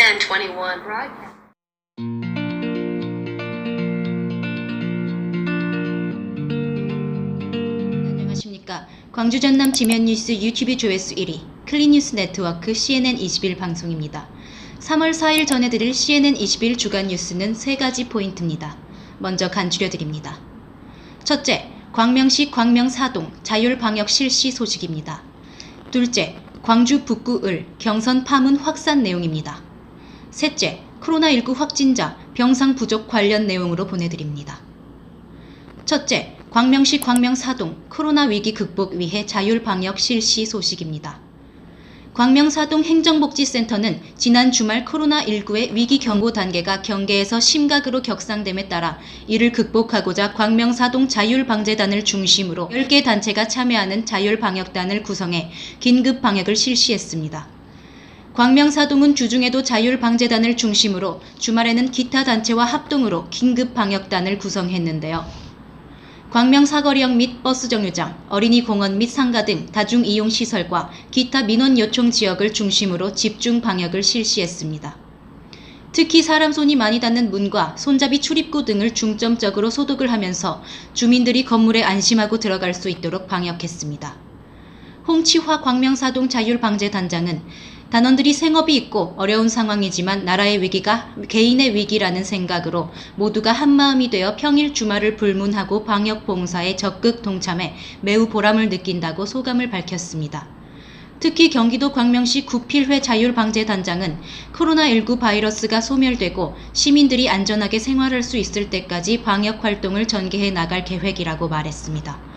1021 broadcast. 안녕하십니까. 광주 전남 지면뉴스 유튜브 조회수 1위 클린뉴스 네트워크 CNN21 방송입니다. 3월 4일 전해드릴 CNN21 주간 뉴스는 3가지 포인트입니다. 먼저 간추려드립니다. 첫째, 광명시 광명사동 자율방역 실시 소식입니다. 둘째, 광주 북구을 경선 파문 확산 내용입니다. 셋째, 코로나19 확진자 병상 부족 관련 내용으로 보내드립니다. 첫째, 광명시 광명사동 코로나 위기 극복 위해 자율방역 실시 소식입니다. 광명사동 행정복지센터는 지난 주말 코로나19의 위기 경고 단계가 경계에서 심각으로 격상됨에 따라 이를 극복하고자 광명사동 자율방재단을 중심으로 10개 단체가 참여하는 자율방역단을 구성해 긴급방역을 실시했습니다. 광명사동은 주중에도 자율방재단을 중심으로 주말에는 기타 단체와 합동으로 긴급방역단을 구성했는데요. 광명 사거리역 및 버스 정류장, 어린이 공원 및 상가 등 다중이용시설과 기타 민원 요청 지역을 중심으로 집중 방역을 실시했습니다. 특히 사람 손이 많이 닿는 문과 손잡이 출입구 등을 중점적으로 소독을 하면서 주민들이 건물에 안심하고 들어갈 수 있도록 방역했습니다. 홍치화 광명사동 자율방재단장은 단원들이 생업이 있고 어려운 상황이지만 나라의 위기가 개인의 위기라는 생각으로 모두가 한마음이 되어 평일 주말을 불문하고 방역 봉사에 적극 동참해 매우 보람을 느낀다고 소감을 밝혔습니다. 특히 경기도 광명시 구필회 자율방재단장은 코로나19 바이러스가 소멸되고 시민들이 안전하게 생활할 수 있을 때까지 방역 활동을 전개해 나갈 계획이라고 말했습니다.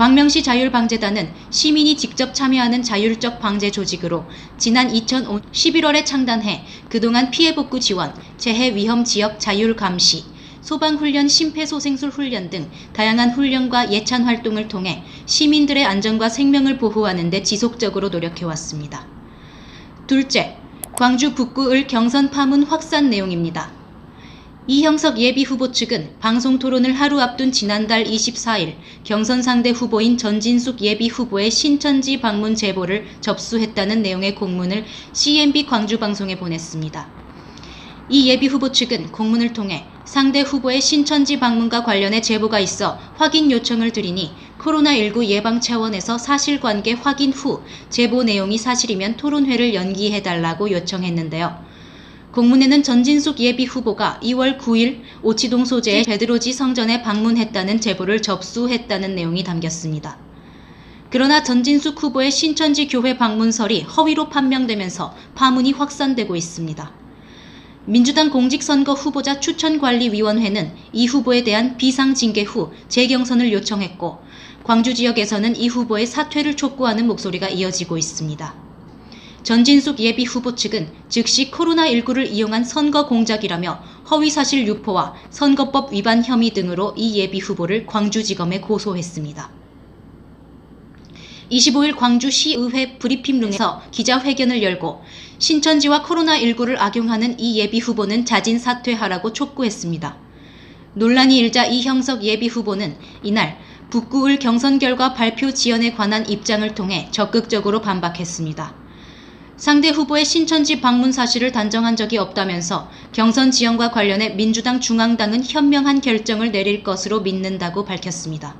광명시 자율방재단은 시민이 직접 참여하는 자율적 방재 조직으로 지난 2005 11월에 창단해 그동안 피해복구 지원, 재해 위험 지역 자율 감시, 소방훈련 심폐소생술 훈련 등 다양한 훈련과 예찬 활동을 통해 시민들의 안전과 생명을 보호하는 데 지속적으로 노력해왔습니다. 둘째, 광주 북구을 경선 파문 확산 내용입니다. 이형석 예비후보 측은 방송토론을 하루 앞둔 지난달 24일 경선 상대 후보인 전진숙 예비후보의 신천지 방문 제보를 접수했다는 내용의 공문을 CNB 광주방송에 보냈습니다. 이 예비후보 측은 공문을 통해 상대 후보의 신천지 방문과 관련해 제보가 있어 확인 요청을 드리니 코로나19 예방 차원에서 사실관계 확인 후 제보 내용이 사실이면 토론회를 연기해달라고 요청했는데요. 공문에는 전진숙 예비후보가 2월 9일 오치동 소재의 베드로지 성전에 방문했다는 제보를 접수했다는 내용이 담겼습니다. 그러나 전진숙 후보의 신천지 교회 방문설이 허위로 판명되면서 파문이 확산되고 있습니다. 민주당 공직선거 후보자 추천관리위원회는 이 후보에 대한 비상징계 후 재경선을 요청했고 광주 지역에서는 이 후보의 사퇴를 촉구하는 목소리가 이어지고 있습니다. 전진숙 예비후보 측은 즉시 코로나19를 이용한 선거 공작이라며 허위사실 유포와 선거법 위반 혐의 등으로 이 예비후보를 광주지검에 고소했습니다. 25일 광주시의회 브리핑룸에서 기자회견을 열고 신천지와 코로나19를 악용하는 이 예비후보는 자진 사퇴하라고 촉구했습니다. 논란이 일자 이형석 예비후보는 이날 북구을 경선 결과 발표 지연에 관한 입장을 통해 적극적으로 반박했습니다. 상대 후보의 신천지 방문 사실을 단정한 적이 없다면서 경선 지연과 관련해 민주당 중앙당은 현명한 결정을 내릴 것으로 믿는다고 밝혔습니다.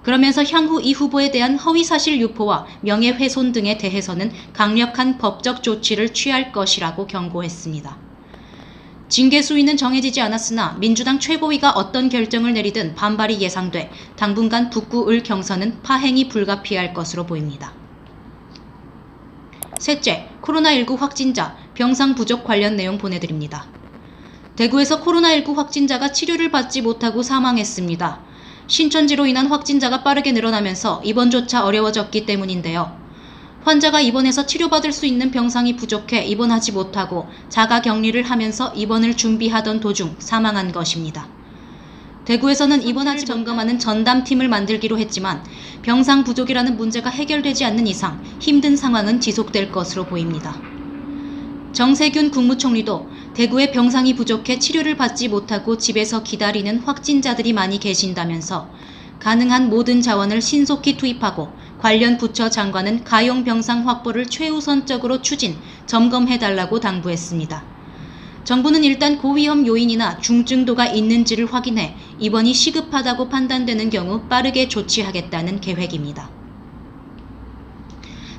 그러면서 향후 이 후보에 대한 허위사실 유포와 명예훼손 등에 대해서는 강력한 법적 조치를 취할 것이라고 경고했습니다. 징계 수위는 정해지지 않았으나 민주당 최고위가 어떤 결정을 내리든 반발이 예상돼 당분간 북구을 경선은 파행이 불가피할 것으로 보입니다. 셋째, 코로나19 확진자, 병상 부족 관련 내용 보내드립니다. 대구에서 코로나19 확진자가 치료를 받지 못하고 사망했습니다. 신천지로 인한 확진자가 빠르게 늘어나면서 입원조차 어려워졌기 때문인데요. 환자가 입원해서 치료받을 수 있는 병상이 부족해 입원하지 못하고 자가 격리를 하면서 입원을 준비하던 도중 사망한 것입니다. 대구에서는 입원하지 점검하는 전담팀을 만들기로 했지만 병상 부족이라는 문제가 해결되지 않는 이상 힘든 상황은 지속될 것으로 보입니다. 정세균 국무총리도 대구에 병상이 부족해 치료를 받지 못하고 집에서 기다리는 확진자들이 많이 계신다면서 가능한 모든 자원을 신속히 투입하고 관련 부처 장관은 가용 병상 확보를 최우선적으로 추진, 점검해달라고 당부했습니다. 정부는 일단 고위험 요인이나 중증도가 있는지를 확인해 입원이 시급하다고 판단되는 경우 빠르게 조치하겠다는 계획입니다.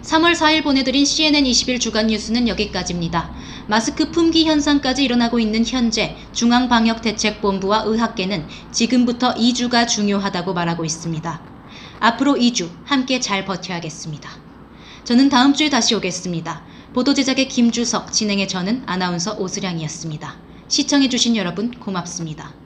3월 4일 보내드린 CNN21 주간 뉴스는 여기까지입니다. 마스크 품귀 현상까지 일어나고 있는 현재 중앙방역대책본부와 의학계는 지금부터 2주가 중요하다고 말하고 있습니다. 앞으로 2주 함께 잘 버텨야겠습니다. 저는 다음 주에 다시 오겠습니다. 보도제작의 김주석, 진행의 저는 아나운서 오수량이었습니다. 시청해주신 여러분 고맙습니다.